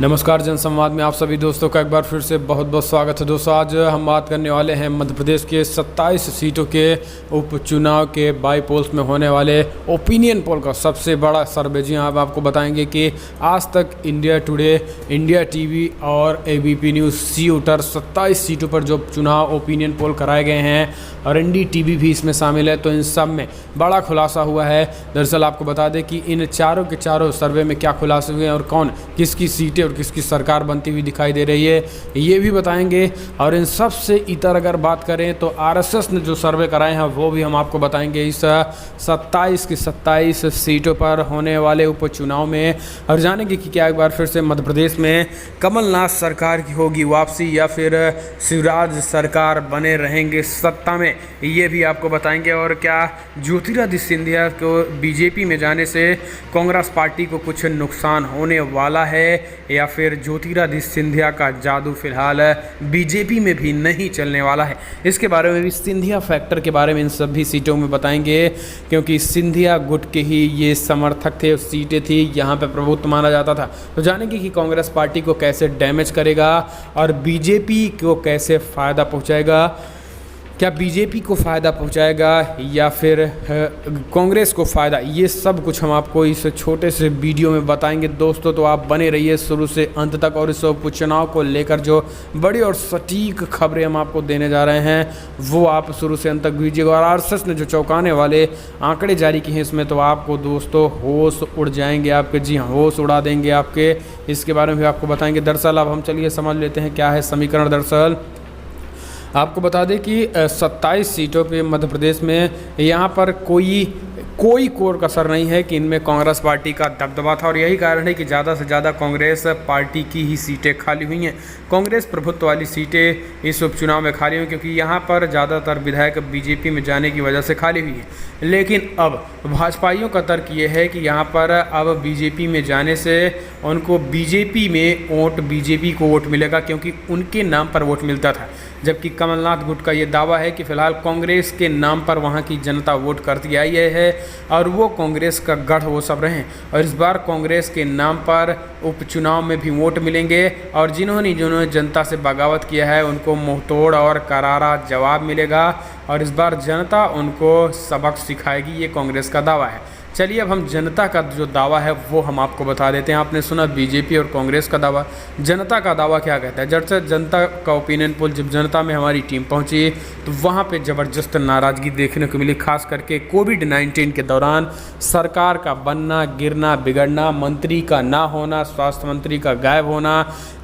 नमस्कार जनसंवाद में आप सभी दोस्तों का एक बार फिर से बहुत बहुत स्वागत है। दोस्तों आज हम बात करने वाले हैं मध्य प्रदेश के 27 सीटों के उपचुनाव के बाई पोल्स में होने वाले ओपिनियन पोल का सबसे बड़ा सर्वे। जी हाँ, अब आपको बताएंगे कि आज तक इंडिया टुडे, इंडिया टीवी और एबीपी न्यूज़ सी उटर 27 सीटों पर जो चुनाव ओपिनियन पोल कराए गए हैं और एनडीटीवी भी इसमें शामिल है, तो इन सब में बड़ा खुलासा हुआ है। दरअसल आपको बता दें कि इन चारों के चारों सर्वे में क्या खुलासे हुए हैं और कौन किसकी सीटें और किसकी सरकार बनती हुई दिखाई दे रही है, ये भी बताएंगे। और इन सब से इतर अगर बात करें तो आरएसएस ने जो सर्वे कराए हैं वो भी हम आपको बताएंगे इस 27 की 27 सीटों पर होने वाले उपचुनाव में। और जानेंगे कि क्या एक बार फिर से मध्य प्रदेश में कमलनाथ सरकार की होगी वापसी या फिर शिवराज सरकार बने रहेंगे सत्ता में, ये भी आपको बताएंगे। और क्या ज्योतिरादित्य सिंधिया को बीजेपी में जाने से कांग्रेस पार्टी को कुछ नुकसान होने वाला है या फिर ज्योतिरादित्य सिंधिया का जादू फिलहाल बीजेपी में भी नहीं चलने वाला है, इसके बारे में भी सिंधिया फैक्टर के बारे में इन सभी सीटों में बताएंगे। क्योंकि सिंधिया गुट के ही ये समर्थक थे, सीटें थी, यहाँ पे प्रभुत्व माना जाता था। तो जानेंगे कि कांग्रेस पार्टी को कैसे डैमेज करेगा और बीजेपी को कैसे फ़ायदा पहुँचाएगा। क्या बीजेपी को फ़ायदा पहुंचाएगा या फिर कांग्रेस को फ़ायदा, ये सब कुछ हम आपको इस छोटे से वीडियो में बताएंगे दोस्तों। तो आप बने रहिए शुरू से अंत तक और इस उपचुनाव को लेकर जो बड़ी और सटीक खबरें हम आपको देने जा रहे हैं वो आप शुरू से अंत तक कीजिएगा। और आरएसएस ने जो चौंकाने वाले आंकड़े जारी किए हैं इसमें तो आपको दोस्तों होश उड़ जाएंगे आपके। जी हाँ, होश उड़ा देंगे आपके, इसके बारे में भी आपको बताएंगे। दरअसल अब हम चलिए समझ लेते हैं क्या है समीकरण। दरअसल आपको बता दें कि 27 सीटों पे मध्य प्रदेश में यहाँ पर कोई कोर कसर नहीं है कि इनमें कांग्रेस पार्टी का दबदबा था। और यही कारण है कि ज़्यादा से ज़्यादा कांग्रेस पार्टी की ही सीटें खाली हुई हैं। कांग्रेस प्रभुत्व वाली सीटें इस उपचुनाव में खाली हुई क्योंकि यहाँ पर ज़्यादातर विधायक बीजेपी में जाने की वजह से खाली हुई है। लेकिन अब भाजपाइयों का तर्क ये है कि यहाँ पर अब बीजेपी में जाने से उनको बीजेपी को वोट मिलेगा क्योंकि उनके नाम पर वोट मिलता था। जबकि कमलनाथ गुट का ये दावा है कि फ़िलहाल कांग्रेस के नाम पर वहाँ की जनता वोट करती आई है और वो कांग्रेस का गढ़ वो सब रहे। और इस बार कांग्रेस के नाम पर उपचुनाव में भी वोट मिलेंगे और जिन्होंने जनता से बगावत किया है उनको मुंहतोड़ और करारा जवाब मिलेगा और इस बार जनता उनको सबक सिखाएगी, ये कांग्रेस का दावा है। चलिए अब हम जनता का जो दावा है वो हम आपको बता देते हैं। आपने सुना बीजेपी और कांग्रेस का दावा, जनता का दावा क्या कहता है। जब से जनता का ओपिनियन पोल जब जनता में हमारी टीम पहुंची तो वहां पे ज़बरदस्त नाराज़गी देखने को मिली, खास करके कोविड-19 के दौरान सरकार का बनना, गिरना, बिगड़ना, मंत्री का ना होना, स्वास्थ्य मंत्री का गायब होना,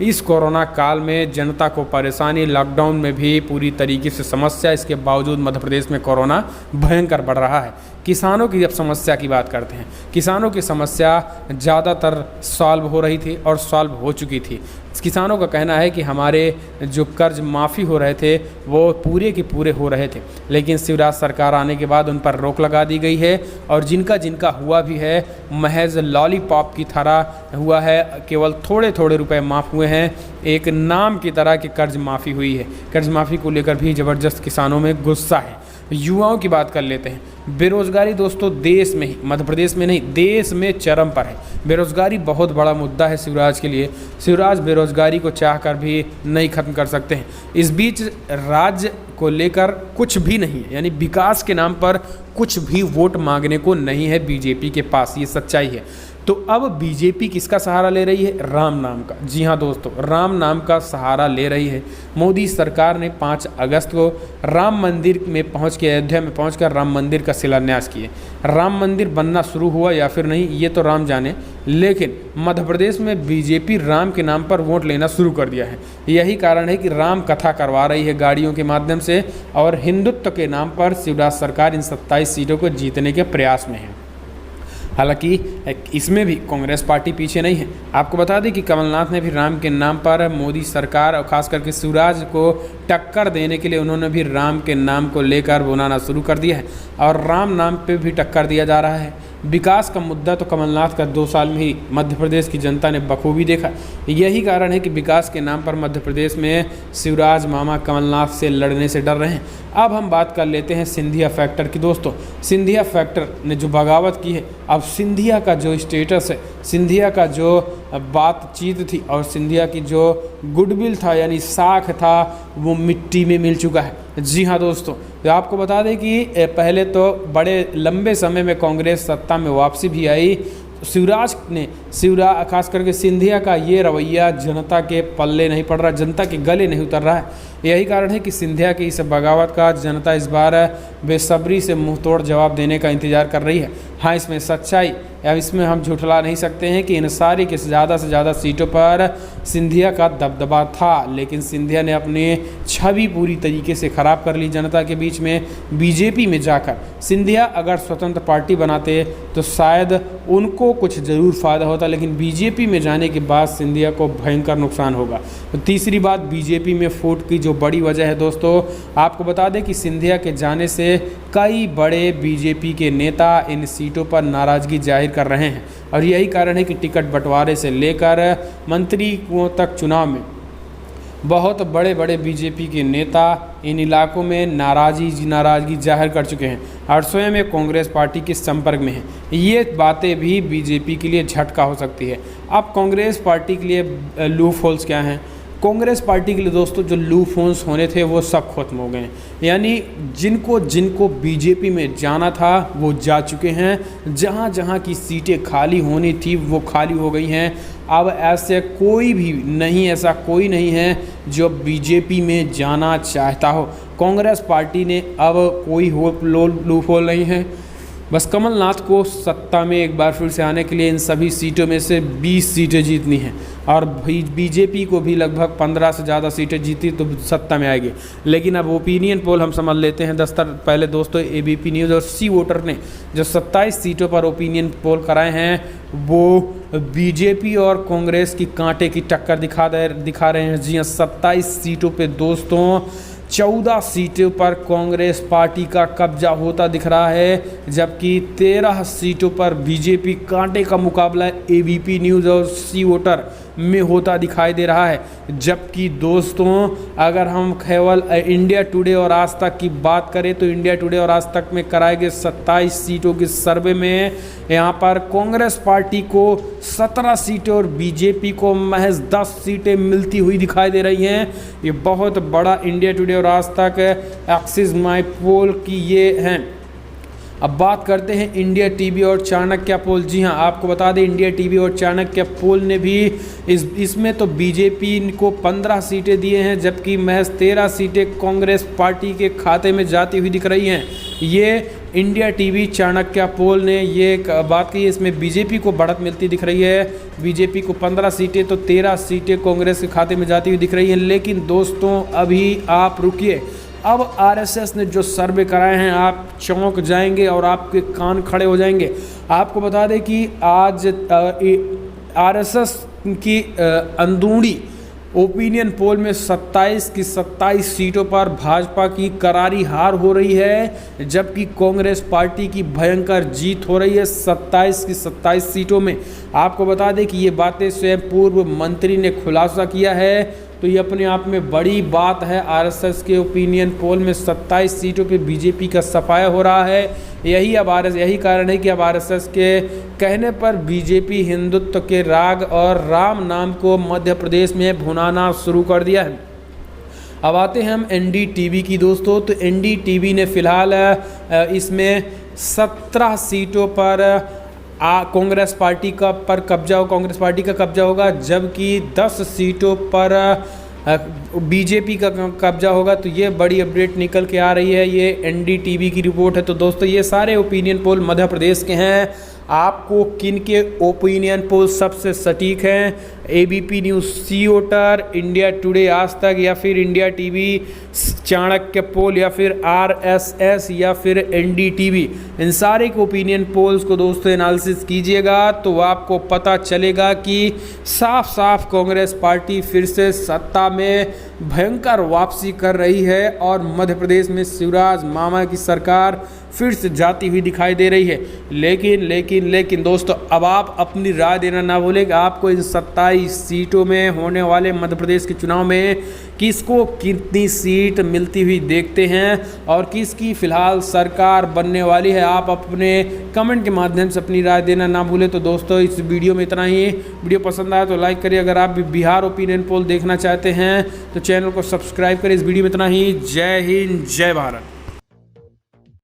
इस कोरोना काल में जनता को परेशानी, लॉकडाउन में भी पूरी तरीके से समस्या, इसके बावजूद मध्य प्रदेश में कोरोना भयंकर बढ़ रहा है। किसानों की जब समस्या की बात करते हैं, किसानों की समस्या ज़्यादातर सॉल्व हो रही थी और सॉल्व हो चुकी थी। किसानों का कहना है कि हमारे जो कर्ज माफ़ी हो रहे थे वो पूरे के पूरे हो रहे थे, लेकिन शिवराज सरकार आने के बाद उन पर रोक लगा दी गई है और जिनका हुआ भी है महज लॉलीपॉप की तरह हुआ है, केवल थोड़े थोड़े रुपए माफ़ हुए हैं, एक नाम की तरह की कर्ज माफ़ी हुई है। कर्ज माफ़ी को लेकर भी ज़बरदस्त किसानों में गुस्सा है। युवाओं की बात कर लेते हैं। बेरोज़गारी दोस्तों देश में ही, मध्य प्रदेश में नहीं, देश में चरम पर है। बेरोज़गारी बहुत बड़ा मुद्दा है शिवराज के लिए। शिवराज बेरोज़गारी को चाहकर भी नहीं ख़त्म कर सकते हैं। इस बीच राज्य को लेकर कुछ भी नहीं है, यानी विकास के नाम पर कुछ भी वोट मांगने को नहीं है बीजेपी के पास, ये सच्चाई है। तो अब बीजेपी किसका सहारा ले रही है? राम नाम का। जी हाँ दोस्तों, राम नाम का सहारा ले रही है। मोदी सरकार ने 5 अगस्त को राम मंदिर में पहुंच के, अयोध्या में पहुंचकर राम मंदिर का शिलान्यास किए। राम मंदिर बनना शुरू हुआ या फिर नहीं ये तो राम जाने, लेकिन मध्य प्रदेश में बीजेपी राम के नाम पर वोट लेना शुरू कर दिया है। यही कारण है कि राम कथा करवा रही है गाड़ियों के माध्यम से और हिंदुत्व के नाम पर शिवराज सरकार इन 27 सीटों को जीतने के प्रयास में है। हालांकि इसमें भी कांग्रेस पार्टी पीछे नहीं है। आपको बता दें कि कमलनाथ ने भी राम के नाम पर मोदी सरकार और खास करके शिवराज को टक्कर देने के लिए उन्होंने भी राम के नाम को लेकर बुनाना शुरू कर दिया है और राम नाम पे भी टक्कर दिया जा रहा है। विकास का मुद्दा तो कमलनाथ का 2 साल में ही मध्य प्रदेश की जनता ने बखूबी देखा। यही कारण है कि विकास के नाम पर मध्य प्रदेश में शिवराज मामा कमलनाथ से लड़ने से डर रहे हैं। अब हम बात कर लेते हैं सिंधिया फैक्टर की। दोस्तों, सिंधिया फैक्टर ने जो बगावत की है, अब सिंधिया का जो स्टेटस है, सिंधिया का जो बातचीत थी और सिंधिया की जो गुडविल था यानी साख था वो मिट्टी में मिल चुका है। जी हाँ दोस्तों, तो आपको बता दें कि पहले तो बड़े लंबे समय में कांग्रेस सत्ता में वापसी भी आई। शिवराज खास करके सिंधिया का ये रवैया जनता के पल्ले नहीं पड़ रहा, जनता के गले नहीं उतर रहा है। यही कारण है कि सिंधिया की इस बगावत का जनता इस बार बेसब्री से मुंह तोड़ जवाब देने का इंतजार कर रही है। हाँ, इसमें सच्चाई या इसमें हम झुठला नहीं सकते हैं कि इन सारी के ज़्यादा से ज़्यादा सीटों पर सिंधिया का दबदबा था, लेकिन सिंधिया ने अपनी छवि पूरी तरीके से ख़राब कर ली जनता के बीच में। बीजेपी में जाकर सिंधिया अगर स्वतंत्र पार्टी बनाते तो शायद उनको कुछ ज़रूर फ़ायदा होता, लेकिन बीजेपी में जाने के बाद सिंधिया को भयंकर नुकसान होगा। तो तीसरी बात, बीजेपी में फूट की जो बड़ी वजह है दोस्तों, आपको बता दें कि सिंधिया के जाने से कई बड़े बीजेपी के नेता इन सीटों पर नाराज़गी जाहिर कर रहे हैं और यही कारण है कि टिकट बंटवारे से लेकर मंत्रियों तक चुनाव में बहुत बड़े बड़े बीजेपी के नेता इन इलाकों में नाराज़गी जाहिर कर चुके हैं और स्वयं में कांग्रेस पार्टी के संपर्क में हैं। ये बातें भी बीजेपी के लिए झटका हो सकती है। अब कांग्रेस पार्टी के लिए लूप होल्स क्या हैं? कांग्रेस पार्टी के लिए दोस्तों जो लूप होल्स होने थे वो सब खत्म हो गए, यानी जिनको बीजेपी में जाना था वो जा चुके हैं। जहाँ जहाँ की सीटें खाली होनी थी वो खाली हो गई हैं। अब ऐसा कोई नहीं है जो बीजेपी में जाना चाहता हो। कांग्रेस पार्टी ने अब कोई लूप होल नहीं है। बस कमलनाथ को सत्ता में एक बार फिर से आने के लिए इन सभी सीटों में से 20 सीटें जीतनी हैं और बीजेपी को भी लगभग 15 से ज़्यादा सीटें जीती तो सत्ता में आएगी। लेकिन अब ओपिनियन पोल हम समझ लेते हैं। 10 दिन पहले दोस्तों एबीपी न्यूज़ और सी वोटर ने जो 27 सीटों पर ओपिनियन पोल कराए हैं वो बीजेपी और कांग्रेस की कांटे की टक्कर दिखा रहे हैं। जी हाँ, 27 सीटों पर दोस्तों 14 सीटों पर कांग्रेस पार्टी का कब्जा होता दिख रहा है, जबकि 13 सीटों पर बीजेपी कांटे का मुकाबला एबीपी न्यूज़ और सी वोटर में होता दिखाई दे रहा है। जबकि दोस्तों अगर हम केवल इंडिया टुडे और आज तक की बात करें तो इंडिया टुडे और आज तक में कराए गए 27 सीटों के सर्वे में यहाँ पर कांग्रेस पार्टी को 17 सीटें और बीजेपी को महज 10 सीटें मिलती हुई दिखाई दे रही हैं। ये बहुत बड़ा इंडिया टुडे और आज तक एक्सिस माई पोल की ये हैं। अब बात करते हैं इंडिया टीवी और चाणक्य पोल। जी हाँ, आपको बता दें इंडिया टीवी और चाणक्य पोल ने भी इसमें तो बीजेपी को 15 सीटें दिए हैं, जबकि महज 13 सीटें कांग्रेस पार्टी के खाते में जाती हुई दिख रही हैं। ये इंडिया टीवी चाणक्य पोल ने ये बात की है, इसमें बीजेपी को बढ़त मिलती दिख रही है। बीजेपी को 15 सीटें तो 13 सीटें कांग्रेस के खाते में जाती हुई दिख रही हैं। लेकिन दोस्तों अभी आप रुकिए, अब आरएसएस ने जो सर्वे कराए हैं आप चौंक जाएंगे और आपके कान खड़े हो जाएंगे। आपको बता दें कि आज आरएसएस की अंदरूनी ओपिनियन पोल में 27 की 27 सीटों पर भाजपा की करारी हार हो रही है, जबकि कांग्रेस पार्टी की भयंकर जीत हो रही है 27 की 27 सीटों में। आपको बता दें कि ये बातें स्वयं पूर्व मंत्री ने खुलासा किया है, तो ये अपने आप में बड़ी बात है। आरएसएस के ओपिनियन पोल में 27 सीटों पे बीजेपी का सफाया हो रहा है। यही कारण है कि अब आरएसएस के कहने पर बीजेपी हिंदुत्व के राग और राम नाम को मध्य प्रदेश में भुनाना शुरू कर दिया है। अब आते हैं हम एनडीटीवी की दोस्तों। तो एनडीटीवी ने फिलहाल इसमें 17 सीटों पर कांग्रेस पार्टी पर कांग्रेस पार्टी का कब्जा होगा, जबकि 10 सीटों पर बीजेपी का कब्जा होगा। तो ये बड़ी अपडेट निकल के आ रही है, ये एनडीटीवी की रिपोर्ट है। तो दोस्तों ये सारे ओपिनियन पोल मध्य प्रदेश के हैं। आपको किन के ओपिनियन पोल सबसे सटीक हैं? एबीपी न्यूज़, सी वोटर, इंडिया टुडे आज तक, या फिर इंडिया टीवी चाणक्य पोल, या फिर आरएसएस, या फिर एनडीटीवी? इन सारे के ओपिनियन पोल्स को दोस्तों एनालिसिस कीजिएगा तो आपको पता चलेगा कि साफ साफ कांग्रेस पार्टी फिर से सत्ता में भयंकर वापसी कर रही है और मध्य प्रदेश में शिवराज मामा की सरकार फिर से जाती हुई दिखाई दे रही है। लेकिन दोस्तों, अब आप अपनी राय देना ना भूलें कि आपको इन 27 सीटों में होने वाले मध्य प्रदेश के चुनाव में किसको कितनी सीट मिलती हुई देखते हैं और किसकी फिलहाल सरकार बनने वाली है। आप अपने कमेंट के माध्यम से अपनी राय देना ना भूलें। तो दोस्तों, इस वीडियो में इतना ही। वीडियो पसंद आया तो लाइक करिए। अगर आप भी बिहार ओपिनियन पोल देखना चाहते हैं तो चैनल को सब्सक्राइब करें। इस वीडियो में इतना ही। जय हिंद, जय भारत।